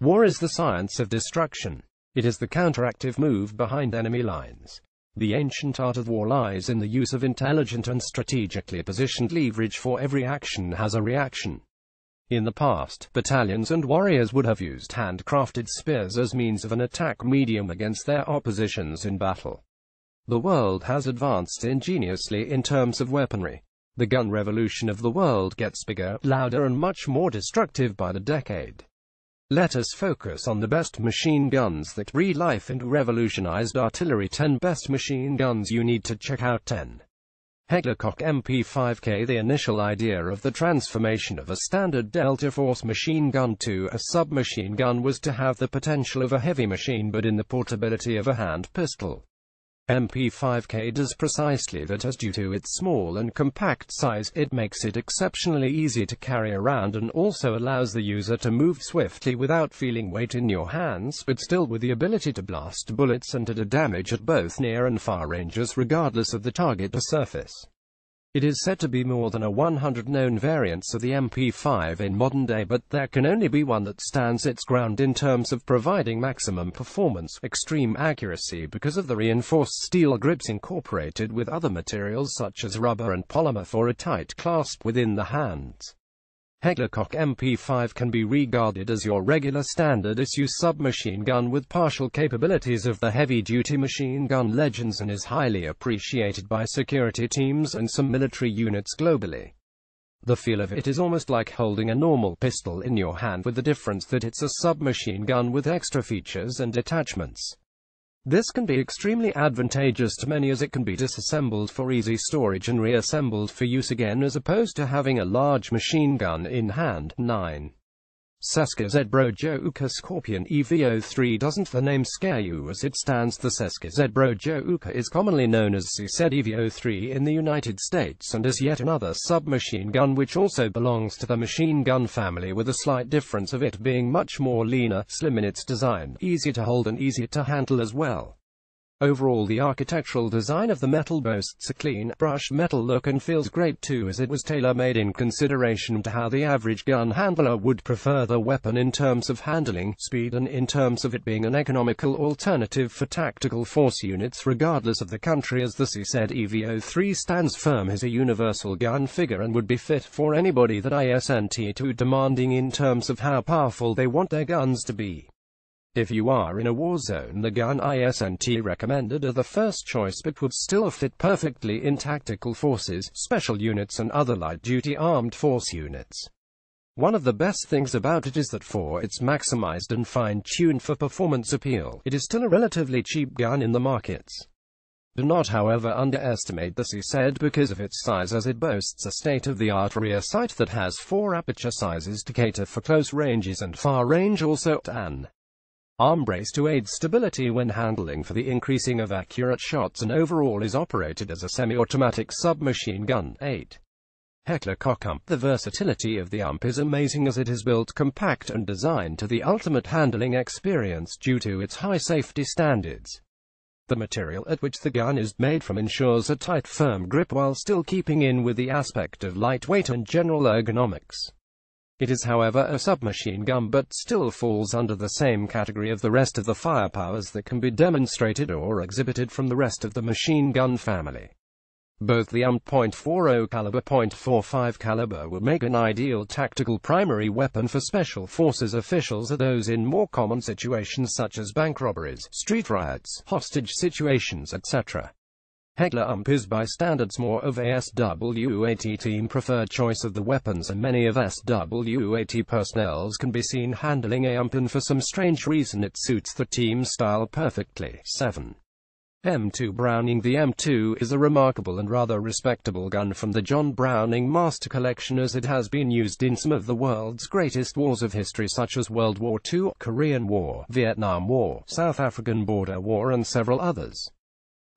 War is the science of destruction. It is the counteractive move behind enemy lines. The ancient art of war lies in the use of intelligent and strategically positioned leverage, for every action has a reaction. In the past, battalions and warriors would have used handcrafted spears as means of an attack medium against their oppositions in battle. The world has advanced ingeniously in terms of weaponry. The gun revolution of the world gets bigger, louder and much more destructive by the decade. Let us focus on the best machine guns that breathe life into revolutionized artillery. 10 best machine guns you need to check out. 10. Heckler-Koch MP5K. The initial idea of the transformation of a standard Delta Force machine gun to a submachine gun was to have the potential of a heavy machine but in the portability of a hand pistol. MP5K does precisely that, as due to its small and compact size, it makes it exceptionally easy to carry around and also allows the user to move swiftly without feeling weight in your hands, but still with the ability to blast bullets and to do damage at both near and far ranges regardless of the target or surface. It is said to be more than 100 known variants of the MP5 in modern day, but there can only be one that stands its ground in terms of providing maximum performance, extreme accuracy because of the reinforced steel grips incorporated with other materials such as rubber and polymer for a tight clasp within the hands. Heckler-Koch MP5 can be regarded as your regular standard-issue submachine gun with partial capabilities of the heavy-duty machine gun legends and is highly appreciated by security teams and some military units globally. The feel of it is almost like holding a normal pistol in your hand, with the difference that it's a submachine gun with extra features and attachments. This can be extremely advantageous to many, as it can be disassembled for easy storage and reassembled for use again, as opposed to having a large machine gun in hand. 9. Seska Zbrojovka Scorpion EVO3. Doesn't the name scare you as it stands? The Seska Zbrojovka is commonly known as CZ EVO3 in the United States and is yet another submachine gun which also belongs to the machine gun family, with a slight difference of it being much more leaner, slim in its design, easier to hold and easier to handle as well. Overall, the architectural design of the metal boasts a clean, brushed metal look and feels great too, as it was tailor-made in consideration to how the average gun handler would prefer the weapon in terms of handling, speed and in terms of it being an economical alternative for tactical force units regardless of the country, as the CZ EVO3 stands firm as a universal gun figure and would be fit for anybody that isn't too demanding in terms of how powerful they want their guns to be. If you are in a war zone, the gun isn't recommended are the first choice, but would still fit perfectly in tactical forces, special units and other light-duty armed force units. One of the best things about it is that for its maximized and fine-tuned for performance appeal, it is still a relatively cheap gun in the markets. Do not, however, underestimate the CZ because of its size, as it boasts a state-of-the-art rear sight that has 4 aperture sizes to cater for close ranges and far range, also an arm brace to aid stability when handling for the increasing of accurate shots, and overall is operated as a semi-automatic submachine gun. 8. Heckler-Koch UMP. The versatility of the UMP is amazing, as it is built compact and designed to the ultimate handling experience due to its high safety standards. The material at which the gun is made from ensures a tight, firm grip while still keeping in with the aspect of lightweight and general ergonomics. It is, however, a submachine gun but still falls under the same category of the rest of the firepowers that can be demonstrated or exhibited from the rest of the machine gun family. Both the UMP .40 caliber .45 caliber would make an ideal tactical primary weapon for special forces officials, or those in more common situations such as bank robberies, street riots, hostage situations, etc. Heckler UMP is by standards more of a SWAT team preferred choice of the weapons, and many of SWAT personnel can be seen handling a UMP, and for some strange reason it suits the team style perfectly. 7. M2 Browning. The M2 is a remarkable and rather respectable gun from the John Browning Master Collection, as it has been used in some of the world's greatest wars of history such as World War II, Korean War, Vietnam War, South African Border War and several others.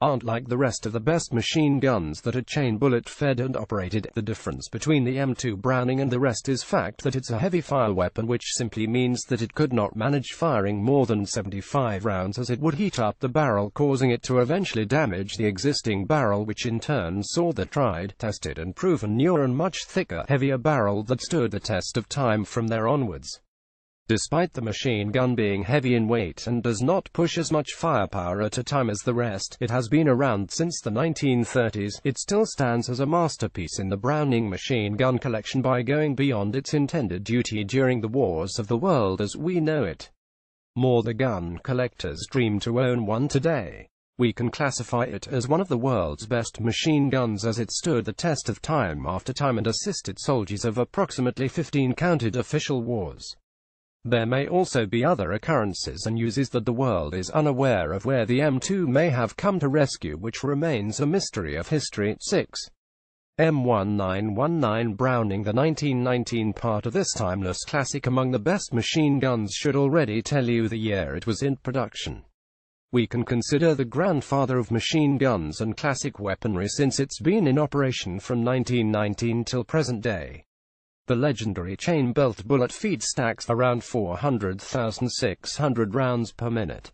Aren't like the rest of the best machine guns that are chain bullet fed and operated. The difference between the M2 Browning and the rest is fact that it's a heavy fire weapon, which simply means that it could not manage firing more than 75 rounds, as it would heat up the barrel, causing it to eventually damage the existing barrel, which in turn saw the tried, tested and proven newer and much thicker, heavier barrel that stood the test of time from there onwards. Despite the machine gun being heavy in weight and does not push as much firepower at a time as the rest, it has been around since the 1930s. It still stands as a masterpiece in the Browning machine gun collection by going beyond its intended duty during the wars of the world as we know it. More the gun collector's dream to own one today. We can classify it as one of the world's best machine guns as it stood the test of time after time and assisted soldiers of approximately 15 counted official wars. There may also be other occurrences and uses that the world is unaware of where the M2 may have come to rescue, which remains a mystery of history. 6. M1919 Browning. The 1919 part of this timeless classic among the best machine guns should already tell you the year it was in production. We can consider the grandfather of machine guns and classic weaponry since it's been in operation from 1919 till present day. The legendary chain-belt bullet feed stacks around 400,600 rounds per minute.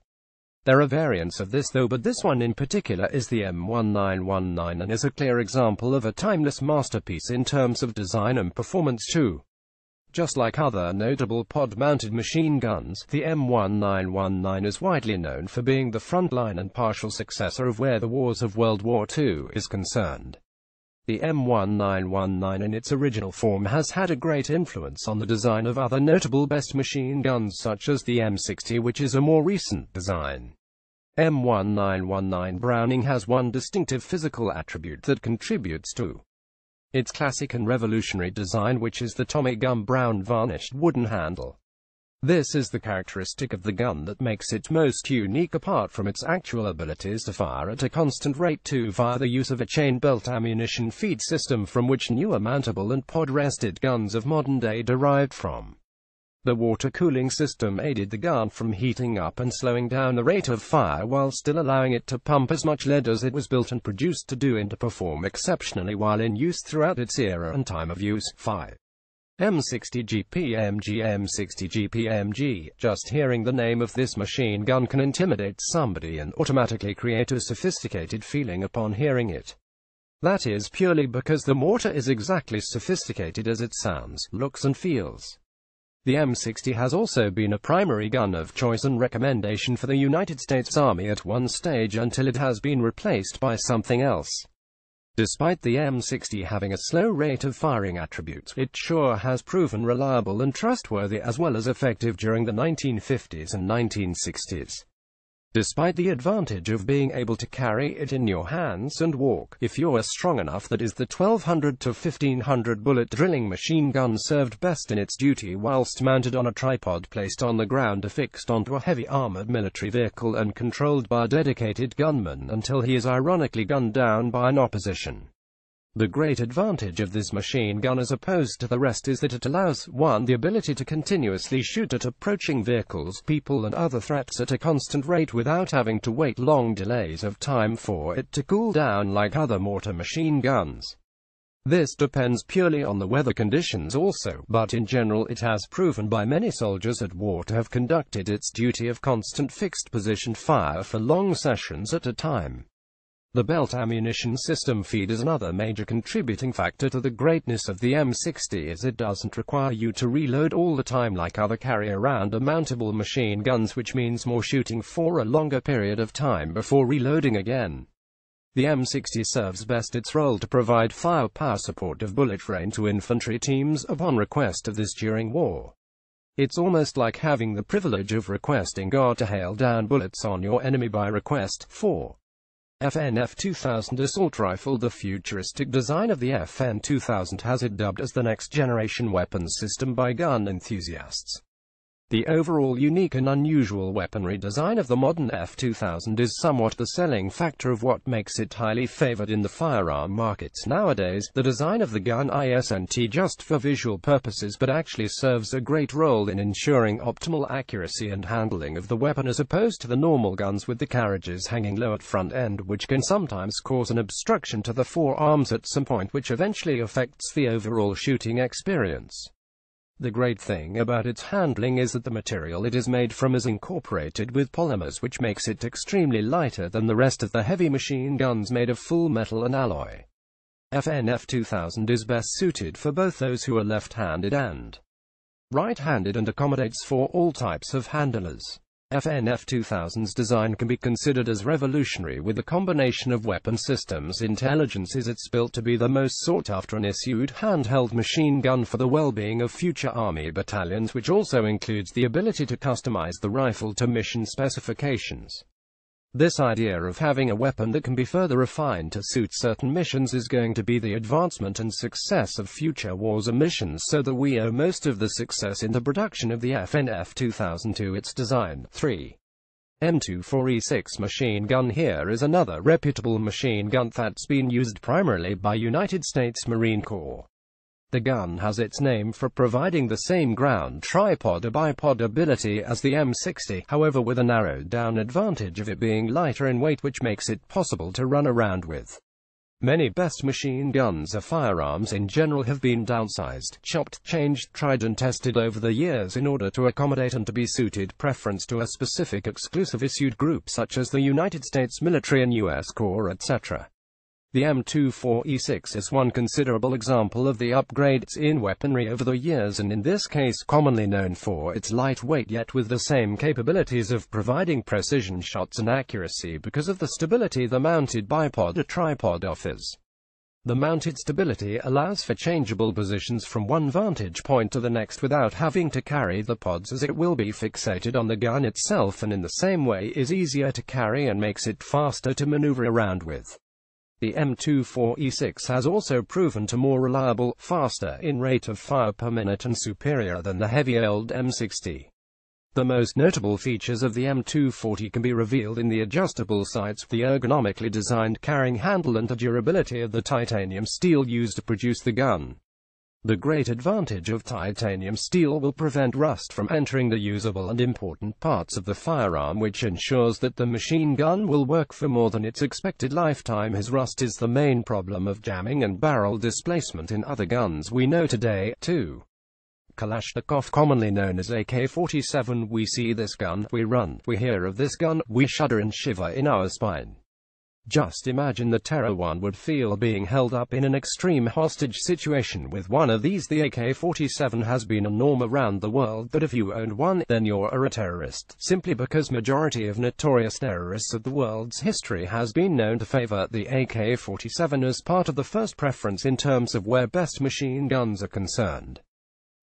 There are variants of this though, but this one in particular is the M1919 and is a clear example of a timeless masterpiece in terms of design and performance too. Just like other notable pod-mounted machine guns, the M1919 is widely known for being the frontline and partial successor of where the wars of World War II is concerned. The M1919 in its original form has had a great influence on the design of other notable best machine guns such as the M60, which is a more recent design. M1919 Browning has one distinctive physical attribute that contributes to its classic and revolutionary design, which is the Tommy gun brown varnished wooden handle. This is the characteristic of the gun that makes it most unique apart from its actual abilities to fire at a constant rate too via the use of a chain-belt ammunition feed system from which newer mountable and pod-rested guns of modern day derived from. The water cooling system aided the gun from heating up and slowing down the rate of fire while still allowing it to pump as much lead as it was built and produced to do and to perform exceptionally while in use throughout its era and time of use. 5. M60 GPMG. M60 GPMG. Just hearing the name of this machine gun can intimidate somebody and automatically create a sophisticated feeling upon hearing it. That is purely because the mortar is exactly as sophisticated as it sounds, looks and feels. The M60 has also been a primary gun of choice and recommendation for the United States Army at one stage until it has been replaced by something else. Despite the M60 having a slow rate of firing attributes, it sure has proven reliable and trustworthy as well as effective during the 1950s and 1960s. Despite the advantage of being able to carry it in your hands and walk, if you're strong enough, that is the 1200 to 1500 bullet drilling machine gun served best in its duty whilst mounted on a tripod placed on the ground affixed onto a heavy armored military vehicle and controlled by a dedicated gunman until he is ironically gunned down by an opposition. The great advantage of this machine gun as opposed to the rest is that it allows 1. The ability to continuously shoot at approaching vehicles, people and other threats at a constant rate without having to wait long delays of time for it to cool down like other mortar machine guns. This depends purely on the weather conditions also, but in general it has proven by many soldiers at war to have conducted its duty of constant fixed position fire for long sessions at a time. The belt ammunition system feed is another major contributing factor to the greatness of the M60 as it doesn't require you to reload all the time like other carry-around or mountable machine guns, which means more shooting for a longer period of time before reloading again. The M60 serves best its role to provide firepower support of bullet rain to infantry teams upon request of this during war. It's almost like having the privilege of requesting God to hail down bullets on your enemy by request. 4. FN F2000 Assault Rifle. The futuristic design of the FN 2000 has it dubbed as the next-generation weapons system by gun enthusiasts. The overall unique and unusual weaponry design of the modern F2000 is somewhat the selling factor of what makes it highly favored in the firearm markets nowadays. The design of the gun isn't just for visual purposes but actually serves a great role in ensuring optimal accuracy and handling of the weapon as opposed to the normal guns with the carriages hanging low at front end, which can sometimes cause an obstruction to the forearms at some point, which eventually affects the overall shooting experience. The great thing about its handling is that the material it is made from is incorporated with polymers, which makes it extremely lighter than the rest of the heavy machine guns made of full metal and alloy. FN F2000 is best suited for both those who are left-handed and right-handed and accommodates for all types of handlers. FNF 2000's design can be considered as revolutionary. With a combination of weapon systems intelligences, it's built to be the most sought-after and issued handheld machine gun for the well-being of future Army battalions, which also includes the ability to customize the rifle to mission specifications. This idea of having a weapon that can be further refined to suit certain missions is going to be the advancement and success of future wars and missions, so that we owe most of the success in the production of the FNF 2000 to its design. 3. M24E6 machine gun. Here is another reputable machine gun that's been used primarily by United States Marine Corps. The gun has its name for providing the same ground tripod or bipod ability as the M60, however with a narrowed-down advantage of it being lighter in weight, which makes it possible to run around with. Many best machine guns or firearms in general have been downsized, chopped, changed, tried and tested over the years in order to accommodate and to be suited preference to a specific exclusive issued group such as the United States military and US Corps, etc. The M24E6 is one considerable example of the upgrades in weaponry over the years, and in this case commonly known for its lightweight yet with the same capabilities of providing precision shots and accuracy because of the stability the mounted bipod or tripod offers. The mounted stability allows for changeable positions from one vantage point to the next without having to carry the pods, as it will be fixated on the gun itself, and in the same way is easier to carry and makes it faster to maneuver around with. The M24E6 has also proven to more reliable, faster in rate of fire per minute and superior than the heavier old M60. The most notable features of the M240 can be revealed in the adjustable sights, the ergonomically designed carrying handle and the durability of the titanium steel used to produce the gun. The great advantage of titanium steel will prevent rust from entering the usable and important parts of the firearm, which ensures that the machine gun will work for more than its expected lifetime, as rust is the main problem of jamming and barrel displacement in other guns we know today. 2. Kalashnikov, commonly known as AK-47. We see this gun, we run, we hear of this gun, we shudder and shiver in our spine. Just imagine the terror one would feel being held up in an extreme hostage situation with one of these. The AK-47 has been a norm around the world, but if you owned one, then you're a terrorist, simply because majority of notorious terrorists of the world's history has been known to favor the AK-47 as part of the first preference in terms of where best machine guns are concerned.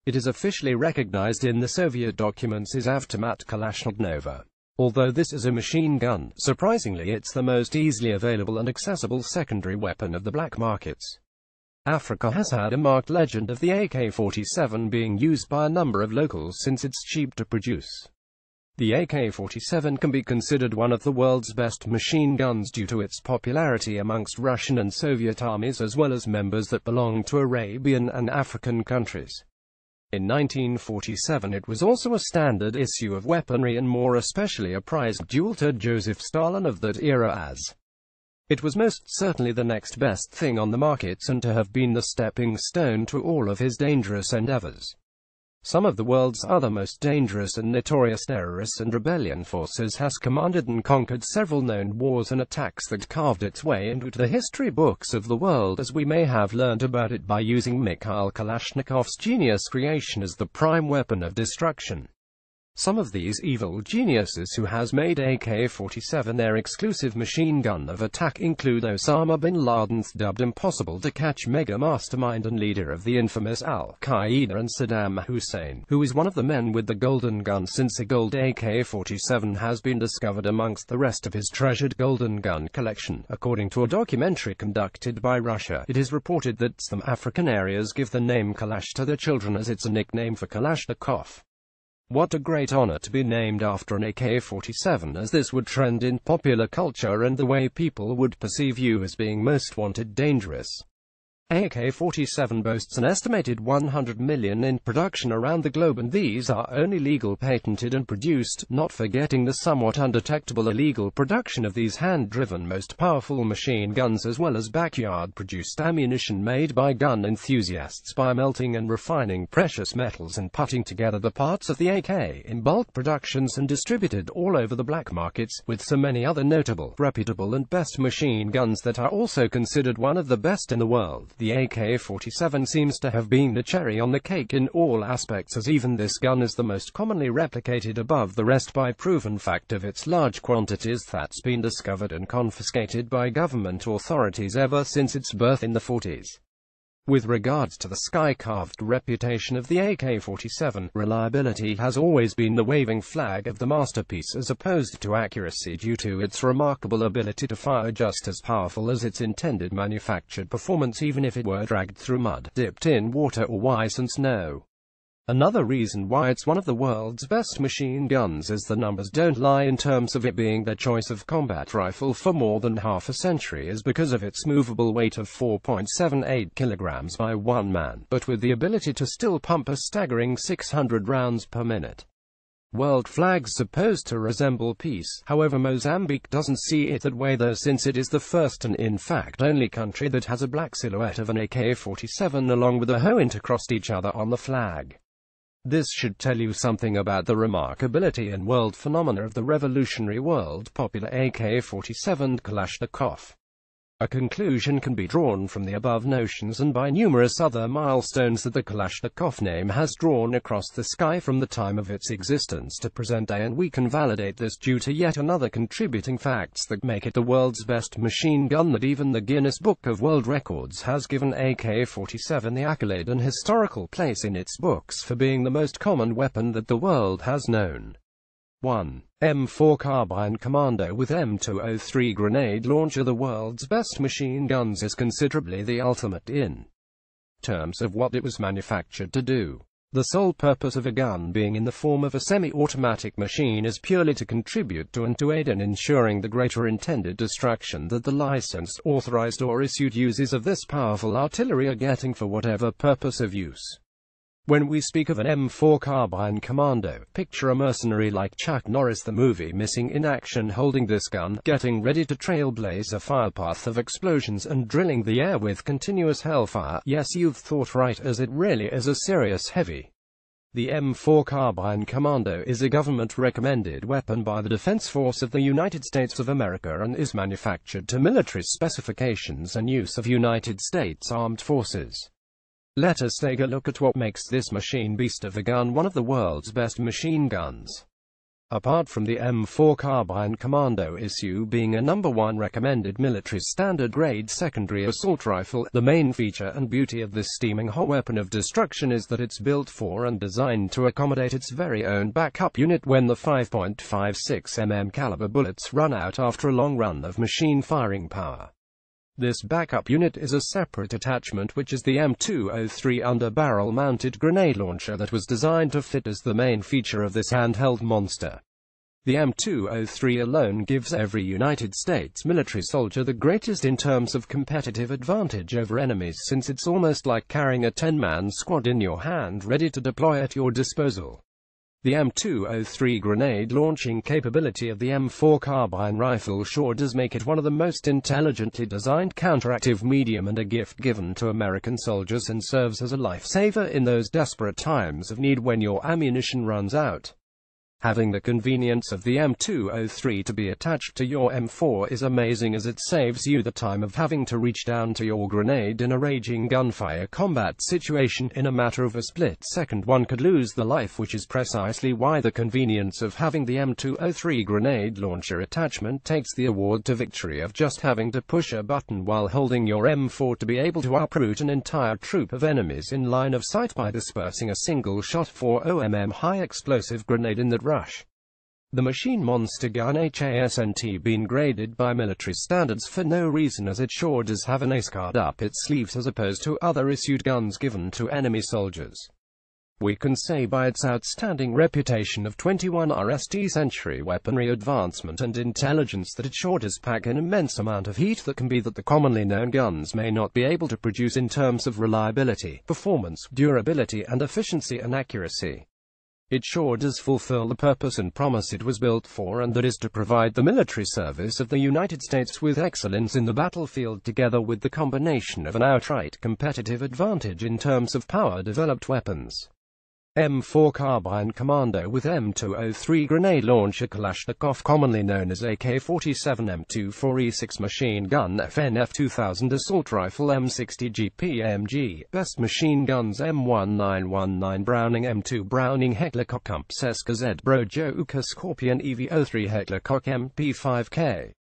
It is officially recognized in the Soviet documents as Avtomat Kalashnikova. Although this is a machine gun, surprisingly it's the most easily available and accessible secondary weapon of the black markets. Africa has had a marked legend of the AK-47 being used by a number of locals since it's cheap to produce. The AK-47 can be considered one of the world's best machine guns due to its popularity amongst Russian and Soviet armies, as well as members that belong to Arabian and African countries. In 1947 it was also a standard issue of weaponry, and more especially a prized duel to Joseph Stalin of that era, as it was most certainly the next best thing on the markets and to have been the stepping stone to all of his dangerous endeavors. Some of the world's other most dangerous and notorious terrorists and rebellion forces has commanded and conquered several known wars and attacks that carved its way into the history books of the world, as we may have learned about it by using Mikhail Kalashnikov's genius creation as the prime weapon of destruction. Some of these evil geniuses who has made AK-47 their exclusive machine gun of attack include Osama bin Laden's dubbed impossible to catch mega mastermind and leader of the infamous Al-Qaeda, and Saddam Hussein, who is one of the men with the golden gun, since a gold AK-47 has been discovered amongst the rest of his treasured golden gun collection. According to a documentary conducted by Russia, it is reported that some African areas give the name Kalash to their children as it's a nickname for Kalashnikov. What a great honor to be named after an AK-47, as this would trend in popular culture and the way people would perceive you as being most wanted dangerous. AK-47 boasts an estimated 100 million in production around the globe, and these are only legal, patented and produced, not forgetting the somewhat undetectable illegal production of these hand-driven most powerful machine guns, as well as backyard-produced ammunition made by gun enthusiasts by melting and refining precious metals and putting together the parts of the AK in bulk productions and distributed all over the black markets, with so many other notable, reputable and best machine guns that are also considered one of the best in the world. The AK-47 seems to have been the cherry on the cake in all aspects, as even this gun is the most commonly replicated above the rest by proven fact of its large quantities that's been discovered and confiscated by government authorities ever since its birth in the 40s. With regards to the sky-carved reputation of the AK-47, reliability has always been the waving flag of the masterpiece as opposed to accuracy due to its remarkable ability to fire just as powerful as its intended manufactured performance, even if it were dragged through mud, dipped in water or ice and snow. Another reason why it's one of the world's best machine guns is the numbers don't lie in terms of it being their choice of combat rifle for more than half a century is because of its movable weight of 4.78 kilograms by one man, but with the ability to still pump a staggering 600 rounds per minute. World flags supposed to resemble peace, however Mozambique doesn't see it that way though, since it is the first and in fact only country that has a black silhouette of an AK-47 along with a hoe intercrossed each other on the flag. This should tell you something about the remarkability and world phenomena of the revolutionary world popular AK-47 Kalashnikov. A conclusion can be drawn from the above notions and by numerous other milestones that the Kalashnikov name has drawn across the sky from the time of its existence to present day, and we can validate this due to yet another contributing facts that make it the world's best machine gun, that even the Guinness Book of World Records has given AK-47 the accolade and historical place in its books for being the most common weapon that the world has known. 1. M4 Carbine Commando with M203 grenade launcher. The world's best machine guns is considerably the ultimate in terms of what it was manufactured to do. The sole purpose of a gun being in the form of a semi-automatic machine is purely to contribute to and to aid in ensuring the greater intended destruction that the licensed, authorized or issued users of this powerful artillery are getting for whatever purpose of use. When we speak of an M4 Carbine Commando, picture a mercenary like Chuck Norris the movie missing in action holding this gun, getting ready to trailblaze a firepath of explosions and drilling the air with continuous hellfire. Yes, you've thought right, as it really is a serious heavy. The M4 Carbine Commando is a government-recommended weapon by the Defense Force of the United States of America and is manufactured to military specifications and use of United States Armed Forces. Let us take a look at what makes this machine beast of a gun one of the world's best machine guns. Apart from the M4 Carbine Commando issue being a #1 recommended military standard grade secondary assault rifle, the main feature and beauty of this steaming hot weapon of destruction is that it's built for and designed to accommodate its very own backup unit when the 5.56 mm caliber bullets run out after a long run of machine firing power. This backup unit is a separate attachment which is the M203 under-barrel mounted grenade launcher that was designed to fit as the main feature of this handheld monster. The M203 alone gives every United States military soldier the greatest in terms of competitive advantage over enemies, since it's almost like carrying a 10-man squad in your hand ready to deploy at your disposal. The M203 grenade launching capability of the M4 carbine rifle sure does make it one of the most intelligently designed counteractive medium and a gift given to American soldiers, and serves as a lifesaver in those desperate times of need when your ammunition runs out. Having the convenience of the M203 to be attached to your M4 is amazing, as it saves you the time of having to reach down to your grenade in a raging gunfire combat situation. In a matter of a split second one could lose the life, which is precisely why the convenience of having the M203 grenade launcher attachment takes the award to victory of just having to push a button while holding your M4 to be able to uproot an entire troop of enemies in line of sight by dispersing a single shot 4mm high explosive grenade in that rush. The machine monster gun hasn't been graded by military standards for no reason, as it sure does have an ace card up its sleeves as opposed to other issued guns given to enemy soldiers. We can say by its outstanding reputation of 21st century weaponry advancement and intelligence that it sure does pack an immense amount of heat that the commonly known guns may not be able to produce in terms of reliability, performance, durability and efficiency and accuracy. It sure does fulfill the purpose and promise it was built for, and that is to provide the military service of the United States with excellence in the battlefield, together with the combination of an outright competitive advantage in terms of power-developed weapons. M4 carbine commando with M203 grenade launcher Kalashnikov commonly known as AK-47 M24E6 machine gun FNF 2000 assault rifle M60 GPMG best machine guns M1919 Browning M2 Browning Heckler-Koch Seska Z Brojoka Scorpion EV-03 Heckler-Koch MP5K